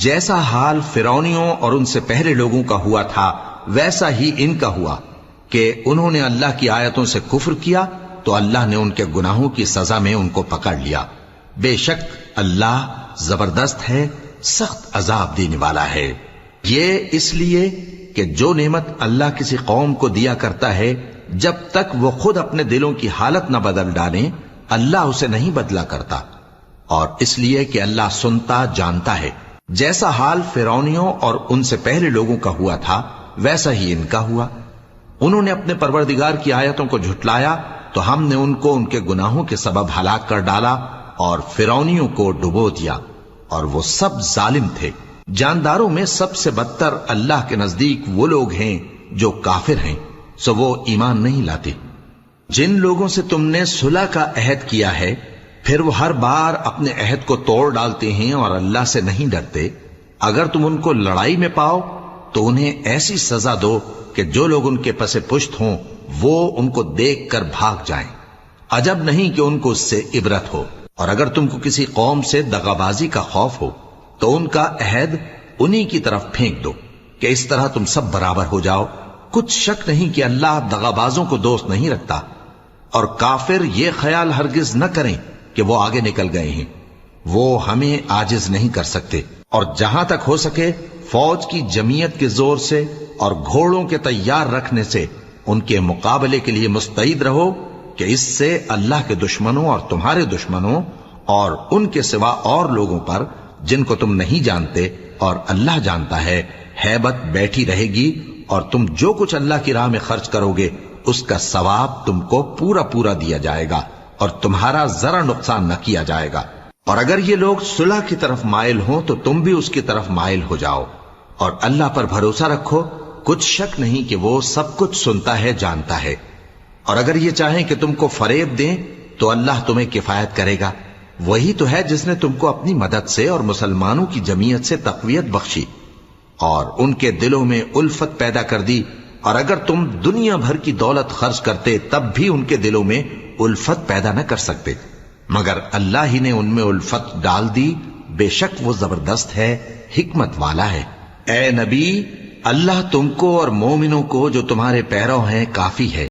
جیسا حال فرعونیوں اور ان سے پہلے لوگوں کا ہوا تھا ویسا ہی ان کا ہوا کہ انہوں نے اللہ کی آیتوں سے کفر کیا تو اللہ نے ان کے گناہوں کی سزا میں ان کو پکڑ لیا۔ بے شک اللہ زبردست ہے، سخت عذاب دینے والا ہے۔ یہ اس لیے کہ جو نعمت اللہ کسی قوم کو دیا کرتا ہے جب تک وہ خود اپنے دلوں کی حالت نہ بدل ڈالیں اللہ اسے نہیں بدلا کرتا، اور اس لیے کہ اللہ سنتا جانتا ہے۔ جیسا حال فرعونیوں اور ان سے پہلے لوگوں کا ہوا تھا ویسا ہی ان کا ہوا۔ انہوں نے اپنے پروردگار کی آیتوں کو جھٹلایا تو ہم نے ان کو ان کے گناہوں کے سبب ہلاک کر ڈالا اور فرعونیوں کو ڈبو دیا، اور وہ سب ظالم تھے۔ جانداروں میں سب سے بدتر اللہ کے نزدیک وہ لوگ ہیں جو کافر ہیں، سو وہ ایمان نہیں لاتے۔ جن لوگوں سے تم نے صلح کا عہد کیا ہے پھر وہ ہر بار اپنے عہد کو توڑ ڈالتے ہیں اور اللہ سے نہیں ڈرتے، اگر تم ان کو لڑائی میں پاؤ تو انہیں ایسی سزا دو کہ جو لوگ ان کے پس پشت ہوں وہ ان کو دیکھ کر بھاگ جائیں۔ عجب نہیں کہ ان کو اس سے عبرت ہو۔ اور اگر تم کو کسی قوم سے دغابازی کا خوف ہو تو ان کا عہد انہی کی طرف پھینک دو کہ اس طرح تم سب برابر ہو جاؤ۔ کچھ شک نہیں کہ اللہ دغابازوں کو دوست نہیں رکھتا، اور کافر یہ خیال ہرگز نہ کریں کہ وہ آگے نکل گئے ہیں، وہ ہمیں عاجز نہیں کر سکتے۔ اور جہاں تک ہو سکے فوج کی جمعیت کے زور سے اور گھوڑوں کے تیار رکھنے سے ان کے مقابلے کے لیے مستعد رہو کہ اس سے اللہ کے دشمنوں اور تمہارے دشمنوں اور ان کے سوا اور لوگوں پر جن کو تم نہیں جانتے اور اللہ جانتا ہے ہیبت بیٹھی رہے گی، اور تم جو کچھ اللہ کی راہ میں خرچ کرو گے اس کا ثواب تم کو پورا پورا دیا جائے گا اور تمہارا ذرا نقصان نہ کیا جائے گا۔ اور اگر یہ لوگ صلح کی طرف مائل ہوں تو تم بھی اس کی طرف مائل ہو جاؤ، اور اللہ پر بھروسہ رکھو، کچھ شک نہیں کہ وہ سب کچھ سنتا ہے جانتا ہے۔ اور اگر یہ چاہیں کہ تم کو فریب دیں تو اللہ تمہیں کفایت کرے گا، وہی تو ہے جس نے تم کو اپنی مدد سے اور مسلمانوں کی جمعیت سے تقویت بخشی اور ان کے دلوں میں الفت پیدا کر دی، اور اگر تم دنیا بھر کی دولت خرچ کرتے تب بھی ان کے دلوں میں الفت پیدا نہ کر سکتے، مگر اللہ ہی نے ان میں الفت ڈال دی، بے شک وہ زبردست ہے، حکمت والا ہے۔ اے نبی، اللہ تم کو اور مومنوں کو جو تمہارے پیرو ہیں کافی ہے۔